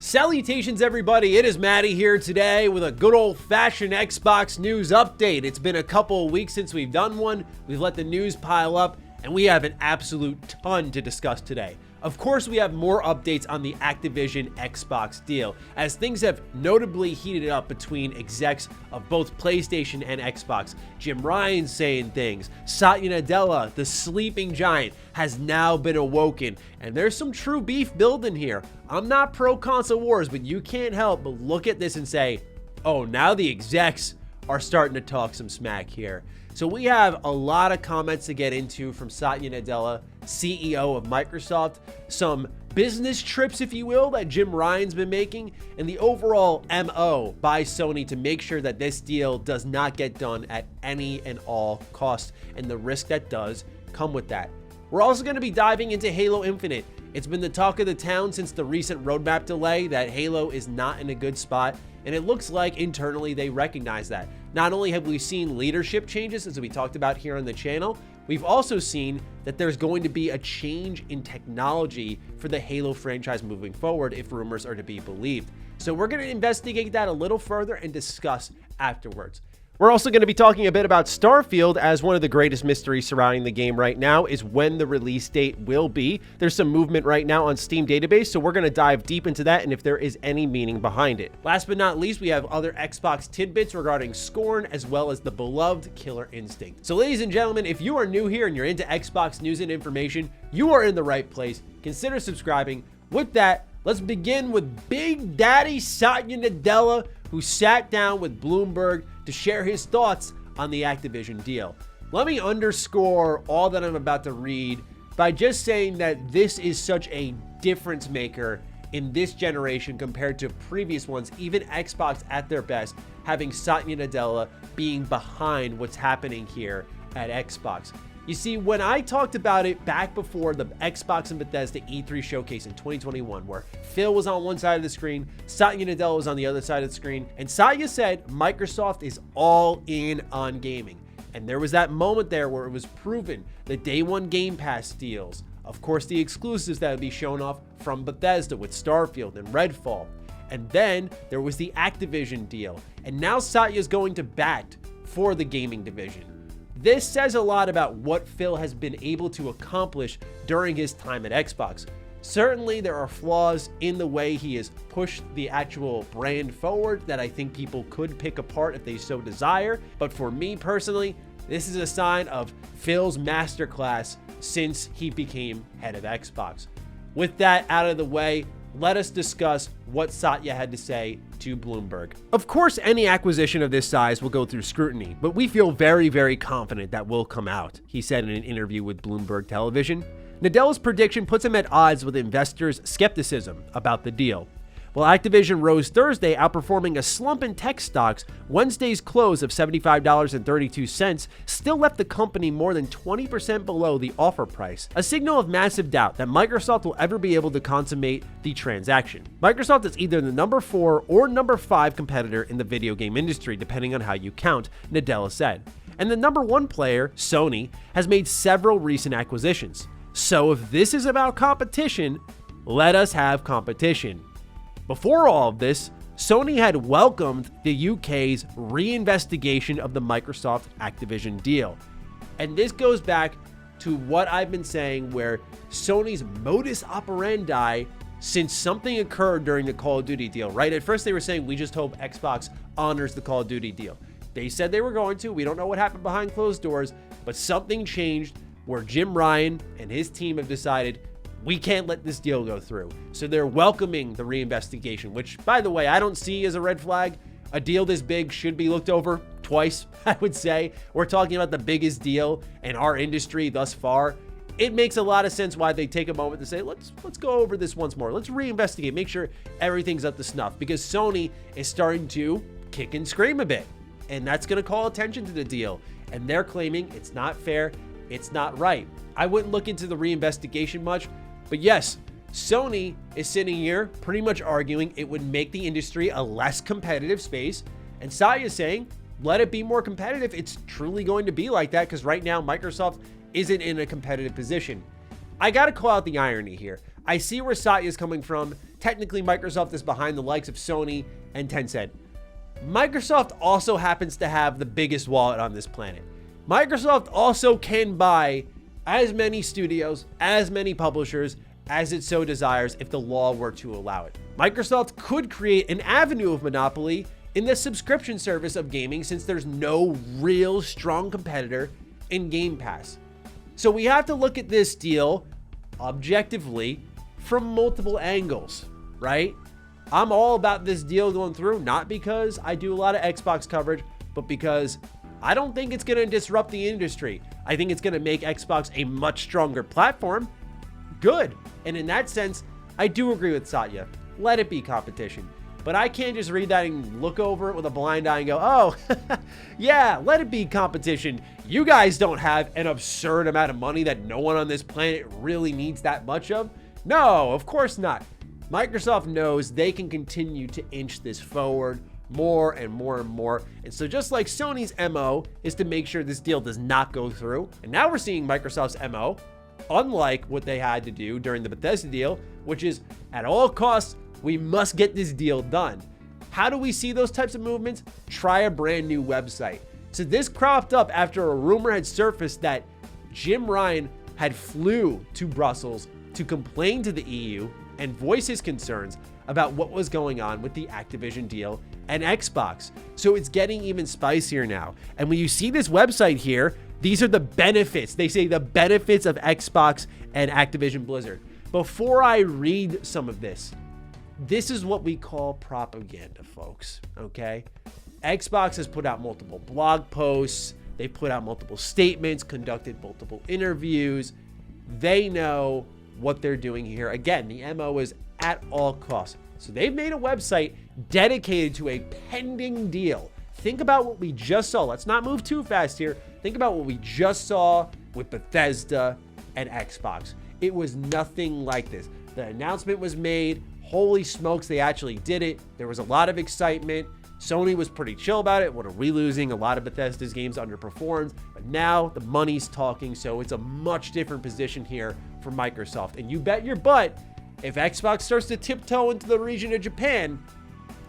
Salutations everybody, it is Matty here today with a good old-fashioned Xbox news update. It's been a couple of weeks since we've done one, we've let the news pile up, and we have an absolute ton to discuss today. Of course, we have more updates on the Activision Xbox deal, as things have notably heated up between execs of both PlayStation and Xbox. Jim Ryan saying things, Satya Nadella, the sleeping giant, has now been awoken, and there's some true beef building here. I'm not pro console wars, but you can't help but look at this and say, oh, now the execs are starting to talk some smack here. So we have a lot of comments to get into from Satya Nadella, CEO of Microsoft, some business trips, if you will, that Jim Ryan's been making, and the overall MO by Sony to make sure that this deal does not get done at any and all costs, and the risk that does come with that. We're also going to be diving into Halo Infinite. It's been the talk of the town since the recent roadmap delay that Halo is not in a good spot, and it looks like internally they recognize that. Not only have we seen leadership changes, as we talked about here on the channel, we've also seen that there's going to be a change in technology for the Halo franchise moving forward if rumors are to be believed. So we're going to investigate that a little further and discuss afterwards. We're also going to be talking a bit about Starfield, as one of the greatest mysteries surrounding the game right now is when the release date will be. There's some movement right now on Steam database, so we're going to dive deep into that and if there is any meaning behind it. Last but not least, we have other Xbox tidbits regarding Scorn, as well as the beloved Killer Instinct. So ladies and gentlemen, if you are new here and you're into Xbox news and information, you are in the right place. Consider subscribing. With that, let's begin with Big Daddy Satya Nadella, who sat down with Bloomberg to share his thoughts on the Activision deal. Let me underscore all that I'm about to read by just saying that this is such a difference maker in this generation compared to previous ones, even Xbox at their best, having Satya Nadella being behind what's happening here at Xbox. You see, when I talked about it back before the Xbox and Bethesda E3 showcase in 2021, where Phil was on one side of the screen, Satya Nadella was on the other side of the screen, and Satya said Microsoft is all in on gaming. And there was that moment there where it was proven the day one Game Pass deals, of course the exclusives that would be shown off from Bethesda with Starfield and Redfall. And then there was the Activision deal. And now Satya's going to bat for the gaming division. This says a lot about what Phil has been able to accomplish during his time at Xbox. Certainly, there are flaws in the way he has pushed the actual brand forward that I think people could pick apart if they so desire. But for me personally, this is a sign of Phil's masterclass since he became head of Xbox. With that out of the way, let us discuss what Satya had to say to Bloomberg. Of course, any acquisition of this size will go through scrutiny, but we feel very, very confident that will come out, he said in an interview with Bloomberg Television. Nadella's prediction puts him at odds with investors' skepticism about the deal. While Activision rose Thursday, outperforming a slump in tech stocks, Wednesday's close of $75.32 still left the company more than 20% below the offer price, a signal of massive doubt that Microsoft will ever be able to consummate the transaction. Microsoft is either the number 4 or number 5 competitor in the video game industry, depending on how you count, Nadella said. And the number 1 player, Sony, has made several recent acquisitions. So if this is about competition, let us have competition. Before all of this, Sony had welcomed the UK's reinvestigation of the Microsoft Activision deal. And this goes back to what I've been saying, where Sony's modus operandi since something occurred during the Call of Duty deal, right? At first they were saying, we just hope Xbox honors the Call of Duty deal. They said they were going to. We don't know what happened behind closed doors, but something changed where Jim Ryan and his team have decided, we can't let this deal go through. So they're welcoming the reinvestigation, which, by the way, I don't see as a red flag. A deal this big should be looked over twice, I would say. We're talking about the biggest deal in our industry thus far. It makes a lot of sense why they take a moment to say, let's go over this once more. Let's reinvestigate, make sure everything's up to snuff, because Sony is starting to kick and scream a bit. And that's going to call attention to the deal. And they're claiming it's not fair, it's not right. I wouldn't look into the reinvestigation much. But yes, Sony is sitting here pretty much arguing it would make the industry a less competitive space. And Satya is saying, let it be more competitive. It's truly going to be like that because right now Microsoft isn't in a competitive position. I got to call out the irony here. I see where Satya is coming from. technically Microsoft is behind the likes of Sony and Tencent. Microsoft also happens to have the biggest wallet on this planet. Microsoft also can buy as many studios, as many publishers as it so desires if the law were to allow it. Microsoft could create an avenue of monopoly in the subscription service of gaming since there's no real strong competitor in Game Pass. So we have to look at this deal objectively from multiple angles, right? I'm all about this deal going through, not because I do a lot of Xbox coverage, but because I don't think it's going to disrupt the industry. I think it's going to make Xbox a much stronger platform. Good. And in that sense, I do agree with Satya. Let it be competition. But I can't just read that and look over it with a blind eye and go, oh, yeah, let it be competition. You guys don't have an absurd amount of money that no one on this planet really needs that much of. No, of course not. Microsoft knows they can continue to inch this forward more and more and more. And so just like Sony's MO is to make sure this deal does not go through. And now we're seeing Microsoft's MO, unlike what they had to do during the Bethesda deal, which is at all costs, we must get this deal done. How do we see those types of movements? Try a brand new website. So this cropped up after a rumor had surfaced that Jim Ryan had flew to Brussels to complain to the EU and voice his concerns about what was going on with the Activision deal and Xbox. So it's getting even spicier now. And when you see this website here, these are the benefits. They say the benefits of Xbox and Activision Blizzard. Before I read some of this is what we call propaganda, folks, okay? Xbox has put out multiple blog posts. They put out multiple statements, conducted multiple interviews. They know what they're doing here. Again, the MO is at all costs. So they've made a website dedicated to a pending deal. Think about what we just saw. Let's not move too fast here. Think about what we just saw with Bethesda and Xbox. It was nothing like this. The announcement was made. Holy smokes, they actually did it. There was a lot of excitement. Sony was pretty chill about it. What are we losing? A lot of Bethesda's games underperformed. But now the money's talking, so it's a much different position here for Microsoft. And you bet your butt, if Xbox starts to tiptoe into the region of Japan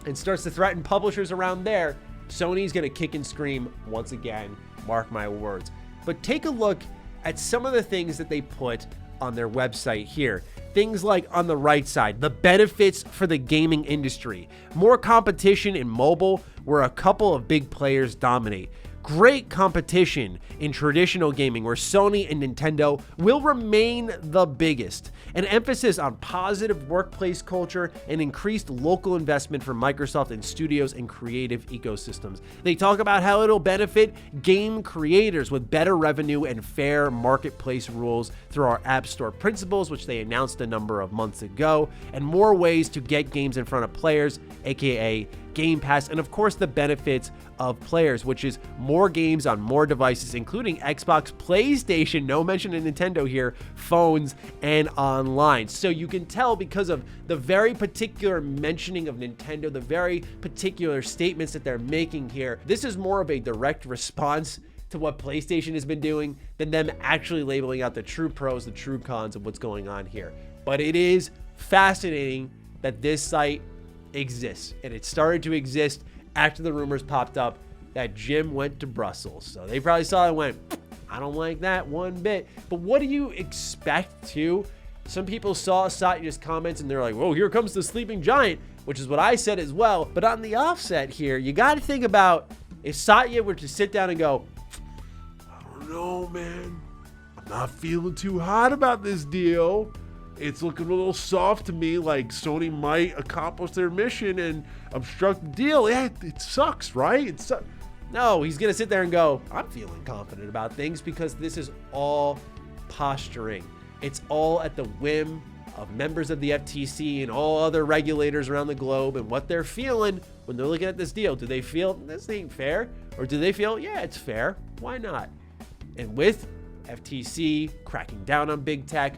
and starts to threaten publishers around there, Sony's going to kick and scream once again. Mark my words. But take a look at some of the things that they put on their website here. Things like on the right side, the benefits for the gaming industry. More competition in mobile where a couple of big players dominate. Great competition in traditional gaming where Sony and Nintendo will remain the biggest. An emphasis on positive workplace culture and increased local investment from Microsoft in studios and creative ecosystems. They talk about how it'll benefit game creators with better revenue and fair marketplace rules through our App Store principles, which they announced a number of months ago, and more ways to get games in front of players, aka Game Pass, and of course the benefits of players, which is more games on more devices, including Xbox, PlayStation, no mention of Nintendo here, phones, and online. So you can tell because of the very particular mentioning of Nintendo, the very particular statements that they're making here, this is more of a direct response to what PlayStation has been doing than them actually labeling out the true pros, the true cons of what's going on here. But it is fascinating that this site exists, and it started to exist after the rumors popped up that Jim went to Brussels. So they probably saw it and went, I don't like that one bit. But what do you expect to? Some people saw Satya's comments and they're like, whoa, here comes the sleeping giant, which is what I said as well. But on the offset here, you got to think about if Satya were to sit down and go, I don't know, man, I'm not feeling too hot about this deal. It's looking a little soft to me, like Sony might accomplish their mission and obstruct the deal. Yeah, it sucks, right? It sucks. No, he's going to sit there and go, I'm feeling confident about things because this is all posturing. It's all at the whim of members of the FTC and all other regulators around the globe and what they're feeling when they're looking at this deal. Do they feel this ain't fair? Or do they feel, yeah, it's fair? Why not? And with FTC cracking down on big tech,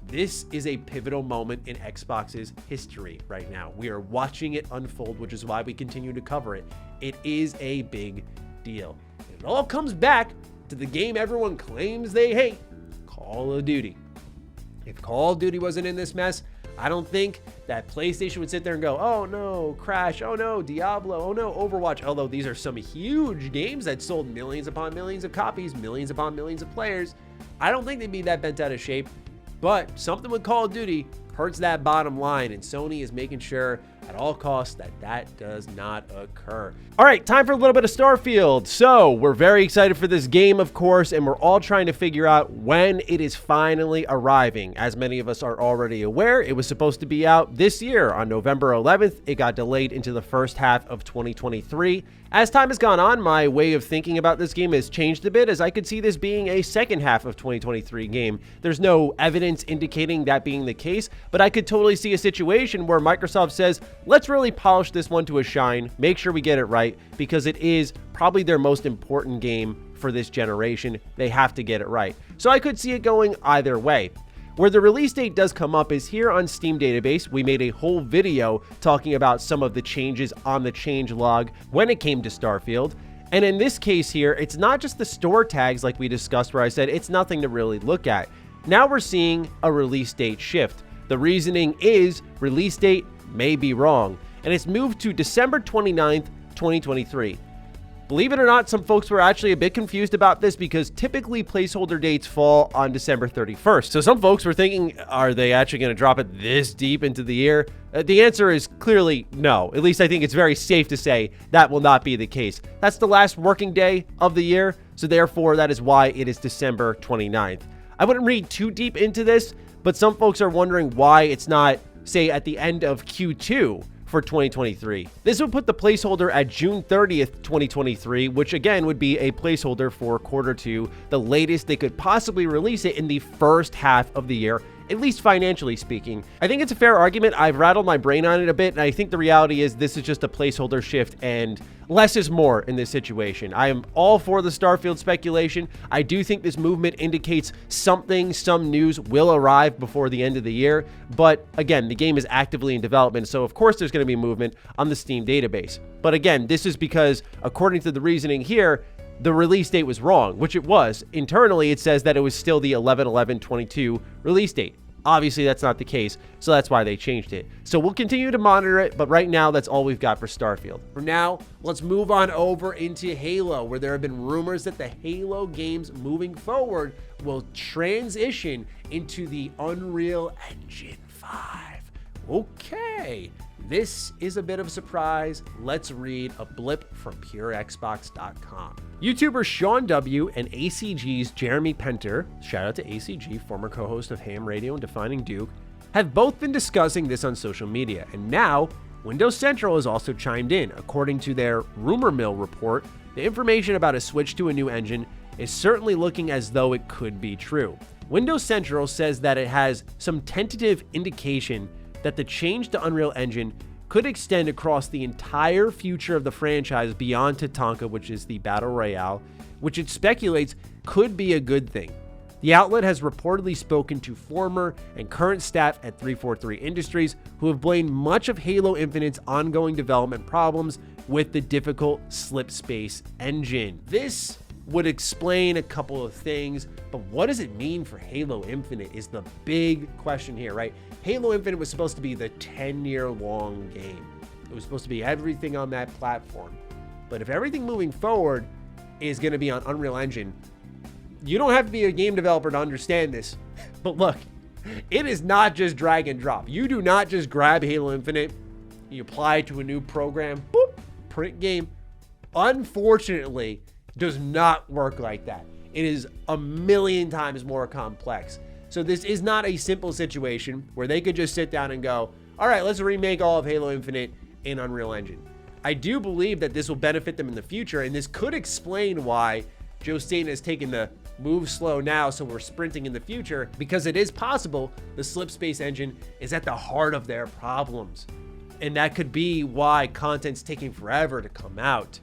this is a pivotal moment in Xbox's history right now. We are watching it unfold, which is why we continue to cover it. It is a big deal. It all comes back to the game everyone claims they hate, Call of Duty. If Call of Duty wasn't in this mess, I don't think that PlayStation would sit there and go, oh no, Crash, oh no, Diablo, oh no, Overwatch, although these are some huge games that sold millions upon millions of copies, millions upon millions of players. I don't think they'd be that bent out of shape, but something with Call of Duty hurts that bottom line, and Sony is making sure at all costs that that does not occur. All right, time for a little bit of Starfield. So we're very excited for this game, of course, and we're all trying to figure out when it is finally arriving. As many of us are already aware, it was supposed to be out this year on November 11th. It got delayed into the first half of 2023. As time has gone on, my way of thinking about this game has changed a bit, as I could see this being a second half of 2023 game. There's no evidence indicating that being the case, but I could totally see a situation where Microsoft says, let's really polish this one to a shine, make sure we get it right, because it is probably their most important game for this generation. They have to get it right. So I could see it going either way. Where the release date does come up is here on Steam Database. We made a whole video talking about some of the changes on the change log when it came to Starfield. And in this case here, it's not just the store tags like we discussed where I said it's nothing to really look at. Now we're seeing a release date shift. The reasoning is release date may be wrong, and it's moved to December 29th, 2023. Believe it or not, some folks were actually a bit confused about this because typically placeholder dates fall on December 31st. So some folks were thinking, are they actually going to drop it this deep into the year? The answer is clearly no. At least I think it's very safe to say that will not be the case. That's the last working day of the year, so therefore that is why it is December 29th. I wouldn't read too deep into this, but some folks are wondering why it's not, say, at the end of Q2 for 2023. This would put the placeholder at June 30th, 2023, which again would be a placeholder for Q2, the latest they could possibly release it in the first half of the year, at least financially speaking. I think it's a fair argument. I've rattled my brain on it a bit, and I think the reality is this is just a placeholder shift, and less is more in this situation. I am all for the Starfield speculation. I do think this movement indicates some news will arrive before the end of the year, but again, the game is actively in development, so of course there's going to be movement on the Steam database. But again, this is because, according to the reasoning here, the release date was wrong, which it was. Internally, it says that it was still the 11/11/22 release date. Obviously, that's not the case, so that's why they changed it. So we'll continue to monitor it, but right now, that's all we've got for Starfield. For now, let's move on over into Halo, where there have been rumors that the Halo games moving forward will transition into the Unreal Engine 5. Okay. This is a bit of a surprise. Let's read a blip from PureXbox.com. YouTubers Sean W. and ACG's Jeremy Penter, shout out to ACG, former co-host of Ham Radio and Defining Duke, have both been discussing this on social media, and now Windows Central has also chimed in. According to their Rumor Mill report, the information about a switch to a new engine is certainly looking as though it could be true. Windows Central says that it has some tentative indication that the change to Unreal Engine could extend across the entire future of the franchise beyond Tatanka, which is the Battle Royale, which it speculates could be a good thing. The outlet has reportedly spoken to former and current staff at 343 Industries who have blamed much of Halo Infinite's ongoing development problems with the difficult Slipstream Engine. This would explain a couple of things, but what does it mean for Halo Infinite is the big question here, right? Halo Infinite was supposed to be the 10-year-long game. It was supposed to be everything on that platform. But if everything moving forward is going to be on Unreal Engine, you don't have to be a game developer to understand this. But look, it is not just drag and drop. You do not just grab Halo Infinite, you apply it to a new program, boop, print game. Unfortunately, does not work like that. It is a million times more complex. So this is not a simple situation where they could just sit down and go, all right, let's remake all of Halo Infinite in Unreal Engine. I do believe that this will benefit them in the future, and this could explain why Joe Staten has taken the move slow now, so we're sprinting in the future, because it is possible the Slipstream Engine is at the heart of their problems. And that could be why content's taking forever to come out.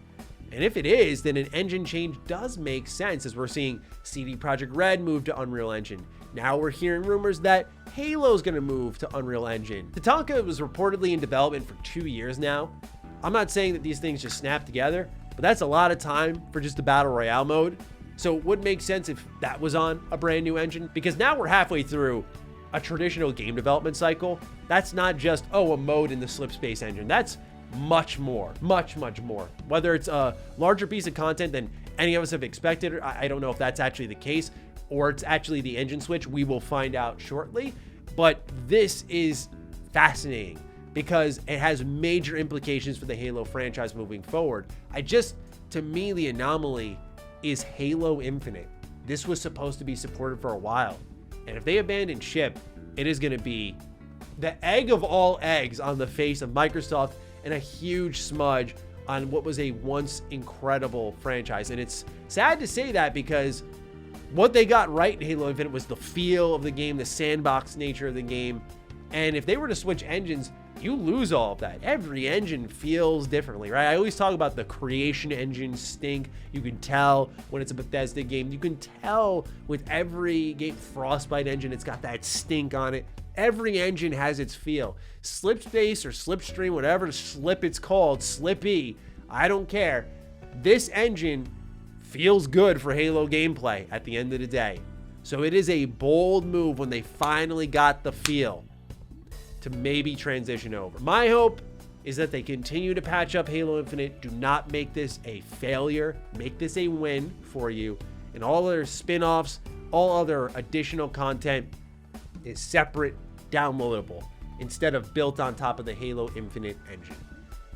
And if it is, then an engine change does make sense, as we're seeing CD Projekt Red move to Unreal Engine. Now we're hearing rumors that Halo's gonna move to Unreal Engine. Tatanka was reportedly in development for 2 years now. I'm not saying that these things just snap together, but that's a lot of time for just the Battle Royale mode. So it would make sense if that was on a brand new engine, because now we're halfway through a traditional game development cycle, that's not just, oh, a mode in the Slipstream engine. That's much more, much more. Whether it's a larger piece of content than any of us have expected, I don't know if that's actually the case, or it's actually the engine switch. We will find out shortly. But this is fascinating because it has major implications for the Halo franchise moving forward. To me, the anomaly is Halo Infinite. This was supposed to be supported for a while. And if they abandon ship, it is going to be the egg of all eggs on the face of Microsoft and a huge smudge on what was a once incredible franchise. And it's sad to say that because what they got right in Halo Infinite was the feel of the game, the sandbox nature of the game. And if they were to switch engines, you lose all of that. Every engine feels differently, right? I always talk about the creation engine stink. You can tell when it's a Bethesda game. You can tell with every game, Frostbite engine, it's got that stink on it. Every engine has its feel. Slipspace or Slipstream, whatever slip it's called, Slippy, I don't care. This engine feels good for Halo gameplay at the end of the day. So it is a bold move when they finally got the feel to maybe transition over. My hope is that they continue to patch up Halo Infinite. Do not make this a failure. Make this a win for you. And all other spin-offs, all other additional content is separate, downloadable, instead of built on top of the Halo Infinite engine.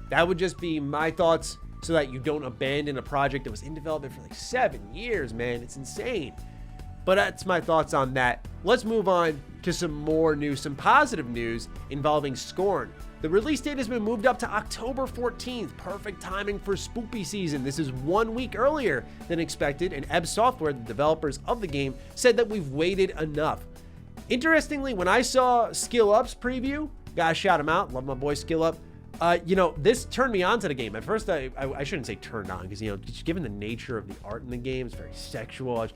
That would just be my thoughts so that you don't abandon a project that was in development for like 7 years, man. It's insane. But that's my thoughts on that. Let's move on to some more news, some positive news involving Scorn. The release date has been moved up to October 14th. Perfect timing for spoopy season. This is 1 week earlier than expected, and Ebb Software, the developers of the game, said that we've waited enough. Interestingly, when I saw Skill Up's preview, gotta shout him out, love my boy Skill Up. This turned me on to the game. At first, I shouldn't say turned on, because, just given the nature of the art in the game, it's very sexual.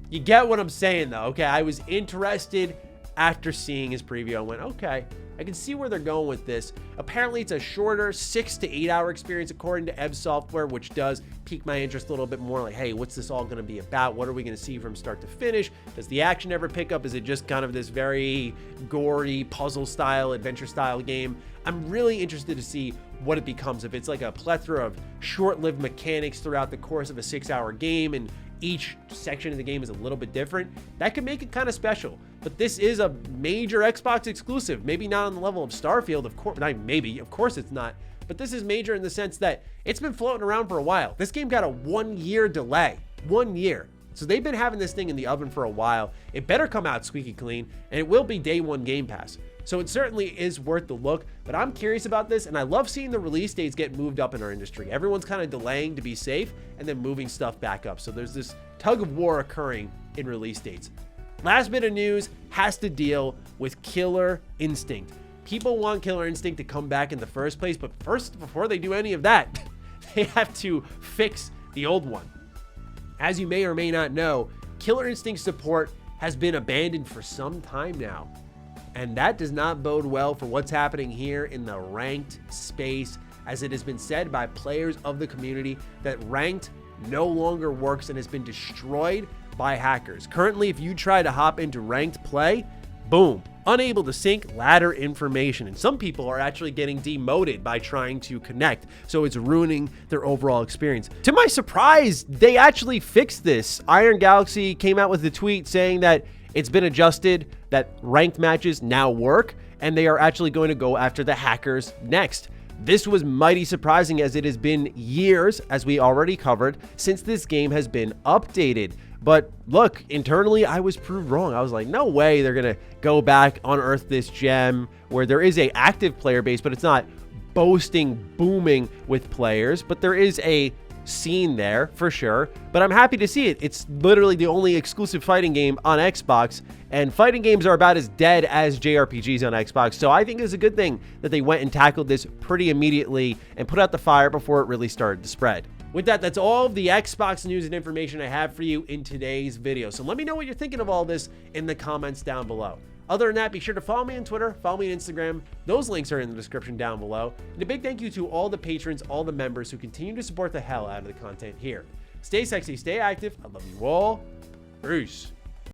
You get what I'm saying, though, okay? I was interested after seeing his preview. I went, okay, I can see where they're going with this. Apparently, it's a shorter 6 to 8 hour experience, according to Ebb Software, which does pique my interest a little bit more. Like, hey, what's this all going to be about? What are we going to see from start to finish? Does the action ever pick up? Is it just kind of this very gory puzzle-style, adventure-style game? I'm really interested to see what it becomes. If it's like a plethora of short-lived mechanics throughout the course of a 6 hour game, and each section of the game is a little bit different, that could make it kind of special. But this is a major Xbox exclusive. Maybe not on the level of Starfield, of course. Not maybe, of course it's not. But this is major in the sense that it's been floating around for a while. This game got a 1 year delay. 1 year. So they've been having this thing in the oven for a while. It better come out squeaky clean, and it will be day one Game Pass. So it certainly is worth the look, but I'm curious about this, and I love seeing the release dates get moved up in our industry. Everyone's kind of delaying to be safe and then moving stuff back up. So there's this tug of war occurring in release dates. Last bit of news has to deal with Killer Instinct. People want Killer Instinct to come back in the first place, but first, before they do any of that, they have to fix the old one. As you may or may not know, Killer Instinct support has been abandoned for some time now. And that does not bode well for what's happening here in the ranked space, as it has been said by players of the community that ranked no longer works and has been destroyed by hackers. Currently, if you try to hop into ranked play, boom, unable to sync ladder information. And some people are actually getting demoted by trying to connect. So it's ruining their overall experience. To my surprise, they actually fixed this. Iron Galaxy came out with a tweet saying that it's been adjusted, that ranked matches now work, and they are actually going to go after the hackers next. This was mighty surprising, as it has been years, as we already covered, since this game has been updated. But look, internally, I was proved wrong. I was like, no way they're going to go back, unearth this gem where there is a active player base, but it's not booming with players, but there is a scene there for sure. But I'm happy to see it. It's literally the only exclusive fighting game on Xbox, and fighting games are about as dead as JRPGs on Xbox. So I think it's a good thing that they went and tackled this pretty immediately and put out the fire before it really started to spread. With that, that's all of the Xbox news and information I have for you in today's video. So let me know what you're thinking of all this in the comments down below. Other than that, be sure to follow me on Twitter, follow me on Instagram. Those links are in the description down below. And a big thank you to all the patrons, all the members who continue to support the hell out of the content here. Stay sexy, stay active. I love you all. Peace.